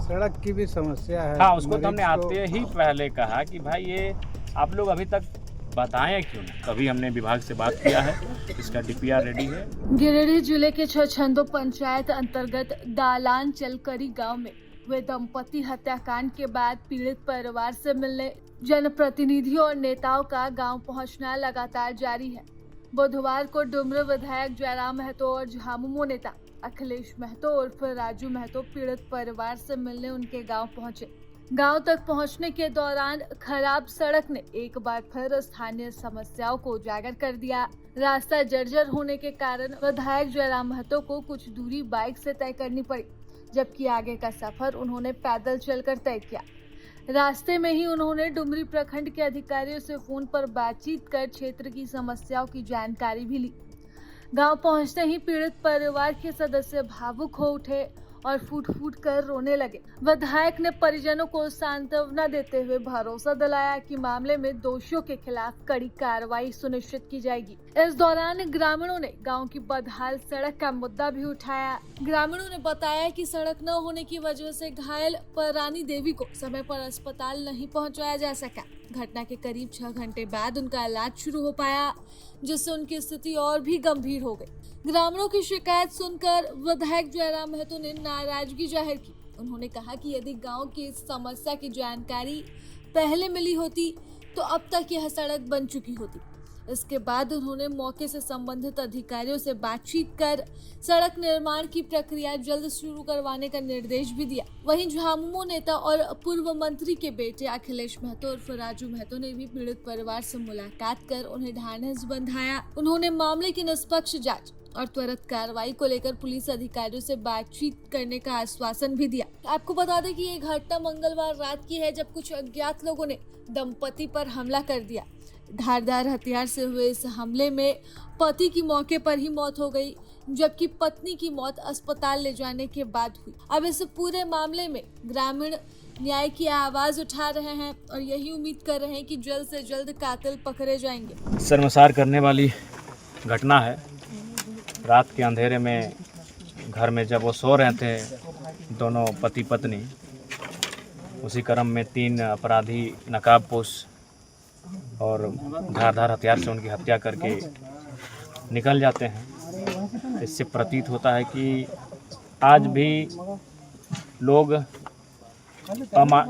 सड़क की भी समस्या है। हाँ, उसको तो हमने मरीज आते ही पहले कहा कि भाई ये आप लोग अभी तक बताएं क्यों नहीं। तभी हमने विभाग से बात किया है, इसका डीपीआर रेडी है। गिरिडीह जिले के छछंदो पंचायत अंतर्गत दालान चलकरी गांव में हुए दंपति हत्याकांड के बाद पीड़ित परिवार से मिलने जनप्रतिनिधियों और नेताओं का गांव पहुंचना लगातार जारी है। बुधवार को डुमरी विधायक जयराम महतो और झामुमो नेता अखिलेश महतो उर्फ राजू महतो पीड़ित परिवार से मिलने उनके गांव पहुंचे। गांव तक पहुंचने के दौरान खराब सड़क ने एक बार फिर स्थानीय समस्याओं को उजागर कर दिया। रास्ता जर्जर होने के कारण विधायक जयराम महतो को कुछ दूरी बाइक से तय करनी पड़ी, जबकि आगे का सफर उन्होंने पैदल चलकर तय किया। रास्ते में ही उन्होंने डुमरी प्रखंड के अधिकारियों से फोन पर बातचीत कर क्षेत्र की समस्याओं की जानकारी भी ली। गांव पहुंचते ही पीड़ित परिवार के सदस्य भावुक हो उठे और फूट फूट कर रोने लगे। विधायक ने परिजनों को सांत्वना देते हुए भरोसा दिलाया कि मामले में दोषियों के खिलाफ कड़ी कार्रवाई सुनिश्चित की जाएगी। इस दौरान ग्रामीणों ने गांव की बदहाल सड़क का मुद्दा भी उठाया। ग्रामीणों ने बताया कि सड़क न होने की वजह से घायल रानी देवी को समय पर अस्पताल नहीं पहुंचाया जा सका। घटना के करीब 6 घंटे बाद उनका इलाज शुरू हो पाया, जिससे उनकी स्थिति और भी गंभीर हो गई। ग्रामीणों की शिकायत सुनकर विधायक जयराम महतो ने नाराजगी जाहिर की। उन्होंने कहा कि यदि गांव की इस समस्या की जानकारी पहले मिली होती तो अब तक यह सड़क बन चुकी होती। इसके बाद उन्होंने मौके से संबंधित अधिकारियों से बातचीत कर सड़क निर्माण की प्रक्रिया जल्द शुरू करवाने का निर्देश भी दिया। वहीं झामुमो नेता और पूर्व मंत्री के बेटे अखिलेश महतो उर्फ राजू महतो ने भी पीड़ित परिवार से मुलाकात कर उन्हें ढांढस बंधाया। उन्होंने मामले की निष्पक्ष जांच और त्वरित कार्रवाई को लेकर पुलिस अधिकारियों से बातचीत करने का आश्वासन भी दिया। आपको बता दें कि ये घटना मंगलवार रात की है, जब कुछ अज्ञात लोगों ने दंपति पर हमला कर दिया। धारदार हथियार से हुए इस हमले में पति की मौके पर ही मौत हो गई, जबकि पत्नी की मौत अस्पताल ले जाने के बाद हुई। अब इस पूरे मामले में ग्रामीण न्याय की आवाज उठा रहे हैं और यही उम्मीद कर रहे हैं कि जल्द से जल्द कातिल पकड़े जाएंगे। शर्मसार करने वाली घटना है। रात के अंधेरे में घर में जब वो सो रहे थे दोनों पति पत्नी, उसी क्रम में 3 अपराधी नकाबपोश और धारदार हथियार से उनकी हत्या करके निकल जाते हैं। इससे प्रतीत होता है कि आज भी लोग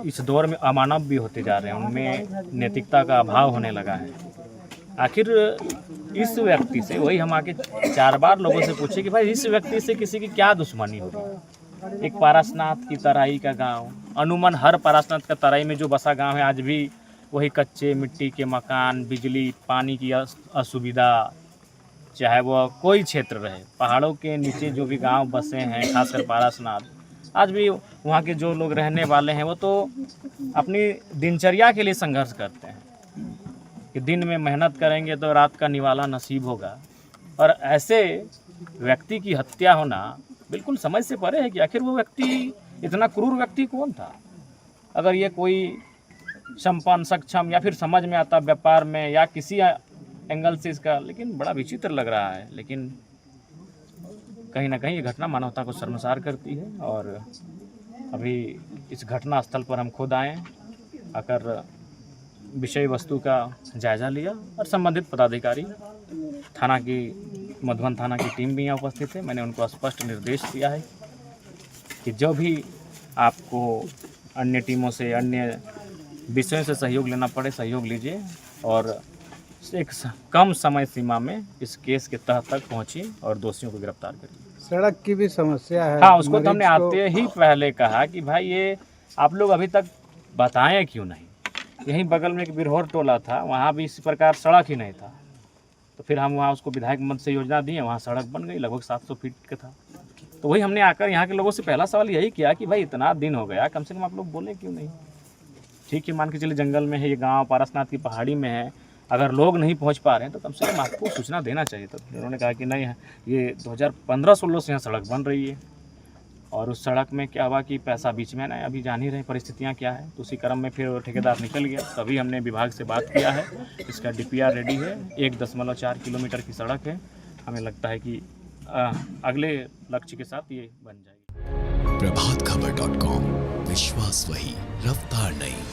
इस दौर में अमानव भी होते जा रहे हैं, उनमें नैतिकता का अभाव होने लगा है। आखिर इस व्यक्ति से, वही हम आके 4 बार लोगों से पूछे कि भाई इस व्यक्ति से किसी की क्या दुश्मनी हो रही। एक पारसनाथ की तराई का गांव, अनूमन हर पारसनाथ का तराई में जो बसा गांव है, आज भी वही कच्चे मिट्टी के मकान, बिजली पानी की असुविधा, चाहे वो कोई क्षेत्र रहे, पहाड़ों के नीचे जो भी गांव बसे हैं, खासकर पारसनाथ, आज भी वहाँ के जो लोग रहने वाले हैं वो तो अपनी दिनचर्या के लिए संघर्ष करते हैं कि दिन में मेहनत करेंगे तो रात का निवाला नसीब होगा। और ऐसे व्यक्ति की हत्या होना बिल्कुल समझ से परे है कि आखिर वो व्यक्ति, इतना क्रूर व्यक्ति कौन था। अगर ये कोई संपन्न, सक्षम या फिर समझ में आता व्यापार में या किसी एंगल से इसका, लेकिन बड़ा विचित्र लग रहा है। लेकिन कहीं ना कहीं ये घटना मानवता को शर्मसार करती है। और अभी इस घटना स्थल पर हम खुद आए, आकर विषय वस्तु का जायज़ा लिया और संबंधित पदाधिकारी थाना की, मधुबन थाना की टीम भी यहाँ उपस्थित है। मैंने उनको स्पष्ट निर्देश दिया है कि जो भी आपको अन्य टीमों से, अन्य विषयों से सहयोग लेना पड़े, सहयोग लीजिए और एक कम समय सीमा में इस केस के तह तक पहुंचिए और दोषियों को गिरफ्तार करिए। सड़क की भी समस्या है। हाँ, उसको तो हमने आते ही पहले कहा कि भाई ये आप लोग अभी तक बताएं क्यों नहीं। यहीं बगल में एक बिरहोर टोला था, वहाँ भी इसी प्रकार सड़क ही नहीं था, तो फिर हम वहाँ उसको विधायक मद से योजना दिए, वहाँ सड़क बन गई, लगभग 700 फीट का था। तो वही हमने आकर यहाँ के लोगों से पहला सवाल यही किया कि भाई इतना दिन हो गया, कम से कम आप लोग बोले क्यों नहीं। ठीक है, मान के चलिए जंगल में है ये गांव, पारसनाथ की पहाड़ी में है, अगर लोग नहीं पहुंच पा रहे हैं तो कम से कम आपको सूचना देना चाहिए। तो उन्होंने कहा कि नहीं है, ये 2015-16 से यहाँ सड़क बन रही है और उस सड़क में क्या हुआ कि पैसा बीच में ना, अभी जान ही रहे परिस्थितियाँ क्या है। तो उसी क्रम में फिर ठेकेदार निकल गया। तभी हमने विभाग से बात किया है, इसका डीपीआर रेडी है। 1.4 किलोमीटर की सड़क है। हमें लगता है कि अगले लक्ष्य के साथ ये बन जाएगी। प्रभातखबर.com विश्वास वही, रफ्तार नहीं।